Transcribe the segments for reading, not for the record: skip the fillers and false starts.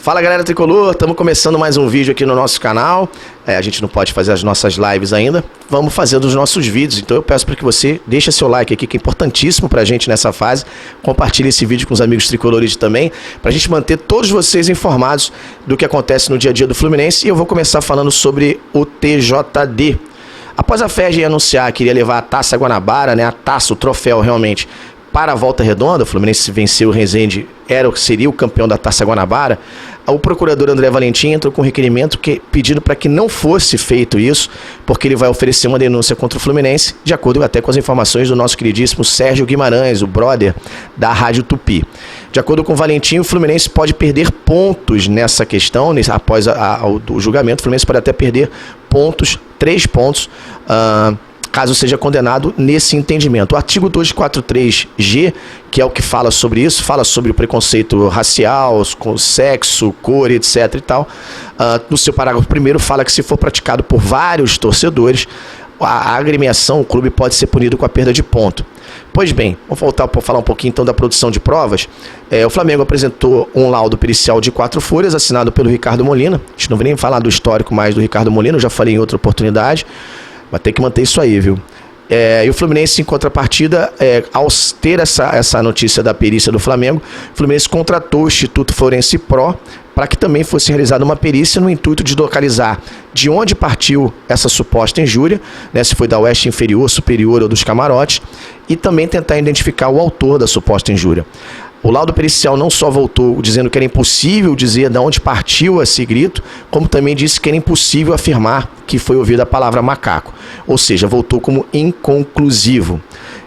Fala galera tricolor, estamos começando mais um vídeo aqui no nosso canal. A gente não pode fazer as nossas lives ainda, vamos fazendo os nossos vídeos. Então eu peço para que você deixe seu like aqui, que é importantíssimo para a gente nessa fase. Compartilhe esse vídeo com os amigos tricolores também, para a gente manter todos vocês informados do que acontece no dia a dia do Fluminense. E eu vou começar falando sobre o TJD. Após a FERJ anunciar que iria levar a Taça Guanabara, né, a taça, o troféu realmente, para a Volta Redonda, o Fluminense venceu o Resende, seria o campeão da Taça Guanabara. O procurador André Valentim entrou com um requerimento pedindo para que não fosse feito isso, porque ele vai oferecer uma denúncia contra o Fluminense, de acordo até com as informações do nosso queridíssimo Sérgio Guimarães, o brother da Rádio Tupi. De acordo com o Valentim, o Fluminense pode perder pontos nessa questão, após o julgamento. O Fluminense pode até perder pontos, 3 pontos, caso seja condenado nesse entendimento. O artigo 243G, que é o que fala sobre isso, fala sobre o preconceito racial, com sexo, cor, etc. e tal. No seu parágrafo 1º fala que se for praticado por vários torcedores, a agremiação, o clube pode ser punido com a perda de ponto. Pois bem, vamos voltar para falar um pouquinho então da produção de provas. O Flamengo apresentou um laudo pericial de 4 folhas, assinado pelo Ricardo Molina. A gente não vai nem falar do histórico mais do Ricardo Molina, eu já falei em outra oportunidade. Vai ter que manter isso aí, viu? E o Fluminense, em contrapartida, ao ter essa notícia da perícia do Flamengo, o Fluminense contratou o Instituto Forense Pro para que também fosse realizada uma perícia no intuito de localizar de onde partiu essa suposta injúria, né, se foi da oeste inferior, superior ou dos camarotes, e também tentar identificar o autor da suposta injúria. O laudo pericial não só voltou dizendo que era impossível dizer de onde partiu esse grito, como também disse que era impossível afirmar que foi ouvida a palavra macaco. Ou seja, voltou como inconclusivo.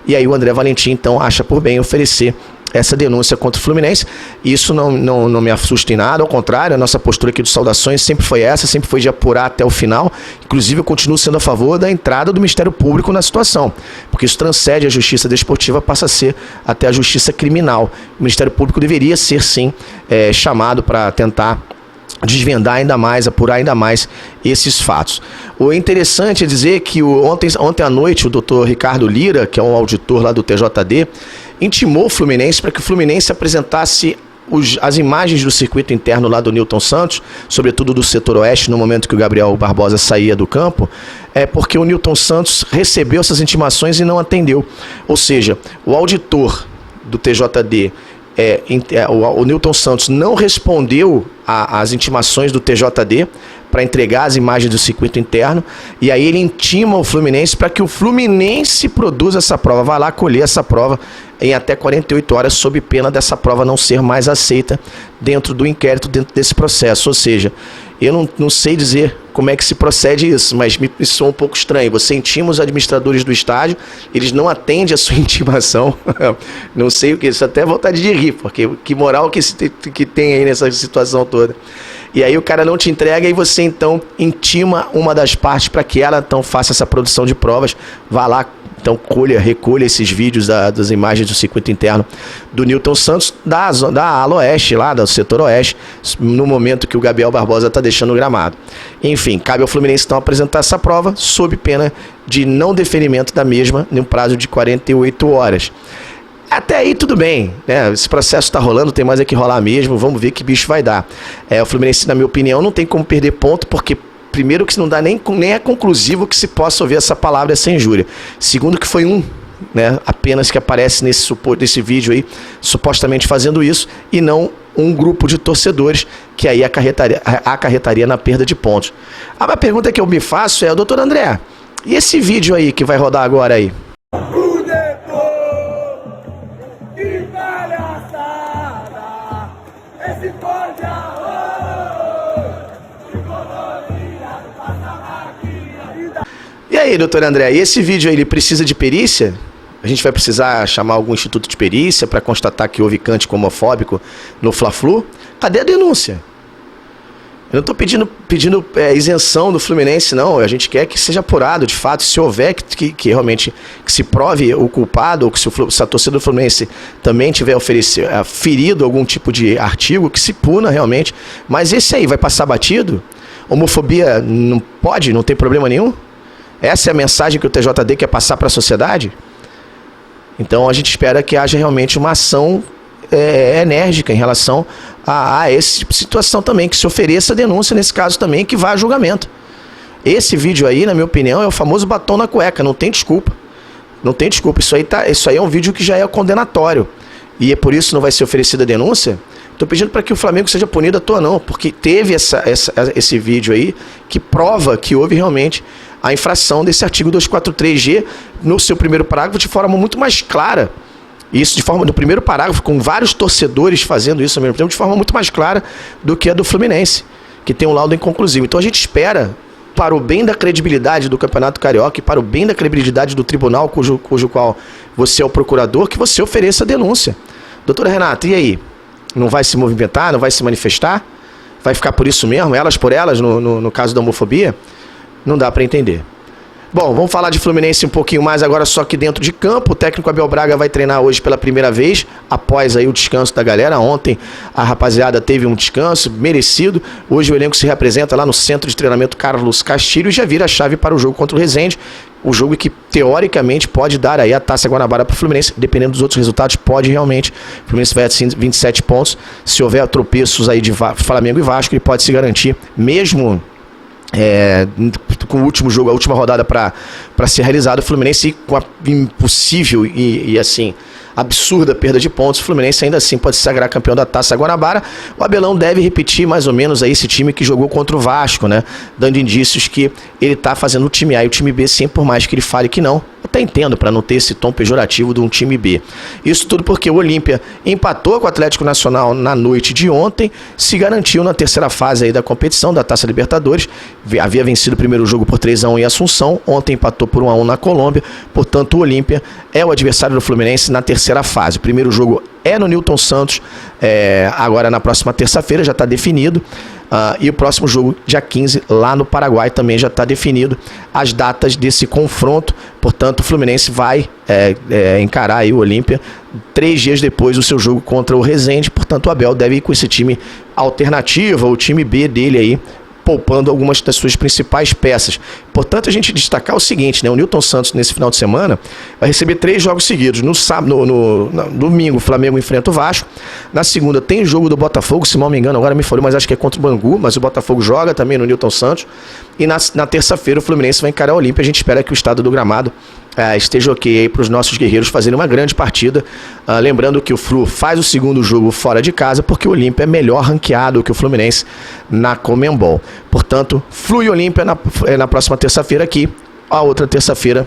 E aí o André Valentim, então, acha por bem oferecer essa denúncia contra o Fluminense. Isso não me assusta em nada, ao contrário, a nossa postura aqui de saudações sempre foi essa, sempre foi de apurar até o final. Inclusive eu continuo sendo a favor da entrada do Ministério Público na situação, porque isso transcende a justiça desportiva, passa a ser até a justiça criminal. O Ministério Público deveria ser sim chamado para tentar desvendar ainda mais, apurar ainda mais esses fatos. O interessante é dizer que ontem à noite o doutor Ricardo Lira, que é um auditor lá do TJD, intimou o Fluminense para que o Fluminense apresentasse as imagens do circuito interno lá do Nilton Santos, sobretudo do setor oeste, no momento que o Gabriel Barbosa saía do campo, porque o Nilton Santos recebeu essas intimações e não atendeu. Ou seja, o auditor do TJD, o Nilton Santos, não respondeu às intimações do TJD para entregar as imagens do circuito interno, e aí ele intima o Fluminense para que o Fluminense produza essa prova, vá lá colher essa prova em até 48 horas, sob pena dessa prova não ser mais aceita dentro do inquérito, dentro desse processo. Ou seja, eu não sei dizer como é que se procede isso, mas me soa um pouco estranho. Você intima os administradores do estádio, eles não atendem a sua intimação. Não sei o que, isso até vontade de rir, porque que moral que tem aí nessa situação toda. E aí o cara não te entrega e você então intima uma das partes para que ela então faça essa produção de provas, vá lá, então recolha esses vídeos das imagens do circuito interno do Nilton Santos, da ala oeste, lá do setor oeste, no momento que o Gabriel Barbosa está deixando o gramado. Enfim, cabe ao Fluminense então apresentar essa prova, sob pena de não deferimento da mesma, em um prazo de 48 horas. Até aí tudo bem, né? Esse processo está rolando, tem mais é que rolar mesmo, vamos ver que bicho vai dar. O Fluminense, na minha opinião, não tem como perder ponto, porque primeiro que não dá nem é conclusivo que se possa ouvir essa palavra, essa injúria. Segundo que foi apenas que aparece nesse vídeo aí, supostamente fazendo isso, e não um grupo de torcedores que aí acarretaria na perda de pontos. A pergunta que eu me faço é, doutor André, e esse vídeo aí que vai rodar agora aí? E aí, doutor André, e esse vídeo aí, ele precisa de perícia? A gente vai precisar chamar algum instituto de perícia para constatar que houve cântico homofóbico no Fla-Flu? Cadê a denúncia? Eu não estou pedindo isenção do Fluminense, não. A gente quer que seja apurado, de fato, se houver que realmente que se prove o culpado, ou que se a torcida do Fluminense também tiver ferido algum tipo de artigo, que se puna realmente. Mas esse aí vai passar batido? Homofobia não pode, não tem problema nenhum? Essa é a mensagem que o TJD quer passar para a sociedade? Então a gente espera que haja realmente uma ação enérgica em relação a esse tipo de situação também, que se ofereça denúncia nesse caso também, que vá a julgamento. Esse vídeo aí, na minha opinião, é o famoso batom na cueca, não tem desculpa. Não tem desculpa, isso aí é um vídeo que já é condenatório. E é por isso que não vai ser oferecida denúncia. Estou pedindo para que o Flamengo seja punido à toa não, porque teve esse vídeo aí que prova que houve realmente a infração desse artigo 243G no seu primeiro parágrafo de forma muito mais clara. Isso de forma do primeiro parágrafo, com vários torcedores fazendo isso ao mesmo tempo, de forma muito mais clara do que a do Fluminense, que tem um laudo inconclusivo. Então a gente espera, para o bem da credibilidade do Campeonato Carioca e para o bem da credibilidade do tribunal cujo qual você é o procurador, que você ofereça a denúncia. Doutora Renata, e aí? Não vai se movimentar, não vai se manifestar? Vai ficar por isso mesmo, elas por elas, no caso da homofobia? Não dá para entender. Bom, vamos falar de Fluminense um pouquinho mais agora, só que dentro de campo. O técnico Abel Braga vai treinar hoje pela primeira vez, após aí o descanso da galera. Ontem a rapaziada teve um descanso merecido. Hoje o elenco se representa lá no centro de treinamento Carlos Castilho e já vira a chave para o jogo contra o Resende. O jogo que teoricamente pode dar aí a Taça Guanabara para o Fluminense, dependendo dos outros resultados, pode realmente. O Fluminense vai a 27 pontos. Se houver tropeços aí de Flamengo e Vasco, ele pode se garantir, mesmo com o último jogo, a última rodada para ser realizado, o Fluminense com a impossível e assim absurda perda de pontos, o Fluminense ainda assim pode se sagrar campeão da Taça Guanabara. O Abelão deve repetir mais ou menos aí esse time que jogou contra o Vasco, né? Dando indícios que ele tá fazendo o time A e o time B sim, por mais que ele fale que não. Até entendo, para não ter esse tom pejorativo de um time B. Isso tudo porque o Olímpia empatou com o Atlético Nacional na noite de ontem, se garantiu na terceira fase aí da competição da Taça Libertadores. Havia vencido o primeiro jogo por 3-1 em Assunção, ontem empatou por 1-1 na Colômbia. Portanto, o Olímpia é o adversário do Fluminense na terceira fase. O primeiro jogo é no Newton Santos, agora na próxima terça-feira, já está definido. E o próximo jogo, dia 15, lá no Paraguai, também já está definido as datas desse confronto. Portanto, o Fluminense vai encarar aí o Olímpia 3 dias depois do seu jogo contra o Resende. Portanto, o Abel deve ir com esse time alternativo, o time B dele aí, poupando algumas das suas principais peças. Portanto, a gente destacar o seguinte, né? O Newton Santos, nesse final de semana, vai receber 3 jogos seguidos. No domingo, o Flamengo enfrenta o Vasco. Na segunda, tem jogo do Botafogo, se não me engano, agora me falou, mas acho que é contra o Bangu, mas o Botafogo joga também no Newton Santos. E na terça-feira, o Fluminense vai encarar o Olímpia. A gente espera que o estado do gramado esteja ok aí para os nossos guerreiros fazerem uma grande partida. Lembrando que o Flu faz o segundo jogo fora de casa, porque o Olímpia é melhor ranqueado que o Fluminense na Conmebol. Portanto, Flu e Olímpia na próxima terça-feira aqui, a outra terça-feira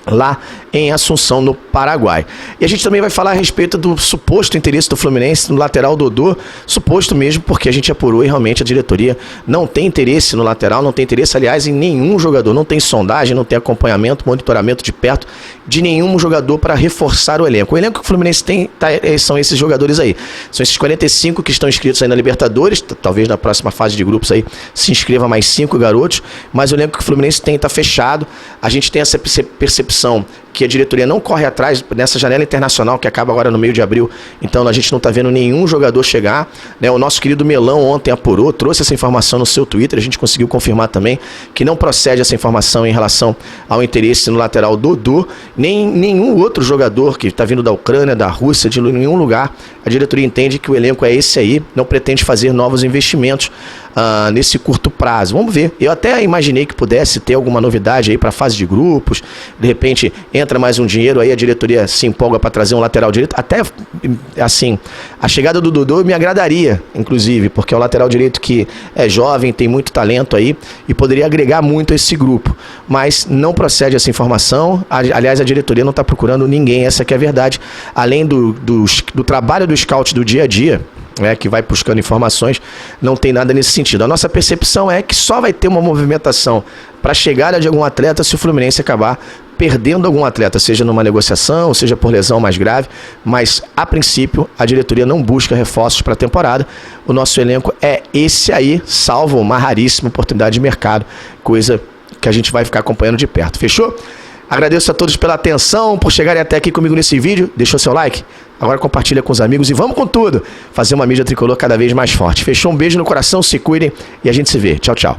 lá em Assunção, no Paraguai. E a gente também vai falar a respeito do suposto interesse do Fluminense no lateral Dodô, suposto mesmo, porque a gente apurou e realmente a diretoria não tem interesse no lateral, não tem interesse, aliás, em nenhum jogador, não tem sondagem, não tem acompanhamento, monitoramento de perto de nenhum jogador para reforçar o elenco. O elenco que o Fluminense tem são esses jogadores aí, são esses 45 que estão inscritos aí na Libertadores, talvez na próxima fase de grupos aí se inscreva mais 5 garotos, mas o elenco que o Fluminense tem está fechado. A gente tem essa percepção que a diretoria não corre atrás nessa janela internacional que acaba agora no meio de abril, então a gente não está vendo nenhum jogador chegar, né? O nosso querido Melão ontem apurou, trouxe essa informação no seu Twitter, a gente conseguiu confirmar também que não procede essa informação em relação ao interesse no lateral Dodô, nem nenhum outro jogador que está vindo da Ucrânia, da Rússia, de nenhum lugar. A diretoria entende que o elenco é esse aí, não pretende fazer novos investimentos nesse curto prazo. Vamos ver. Eu até imaginei que pudesse ter alguma novidade aí para a fase de grupos, de repente entra mais um dinheiro, aí a diretoria se empolga para trazer um lateral direito. Até, assim, a chegada do Dodô me agradaria, inclusive, porque é o lateral direito que é jovem, tem muito talento aí e poderia agregar muito a esse grupo. Mas não procede essa informação. Aliás, a diretoria não está procurando ninguém, essa que é a verdade. Além do trabalho do scout do dia a dia, que vai buscando informações, não tem nada nesse sentido. A nossa percepção é que só vai ter uma movimentação para a chegada de algum atleta se o Fluminense acabar perdendo algum atleta, seja numa negociação, seja por lesão mais grave, mas a princípio a diretoria não busca reforços para a temporada. O nosso elenco é esse aí, salvo uma raríssima oportunidade de mercado, coisa que a gente vai ficar acompanhando de perto. Fechou? Agradeço a todos pela atenção, por chegarem até aqui comigo nesse vídeo. Deixou seu like? Agora compartilha com os amigos e vamos com tudo fazer uma mídia tricolor cada vez mais forte. Fechou? Um beijo no coração, se cuidem e a gente se vê. Tchau, tchau.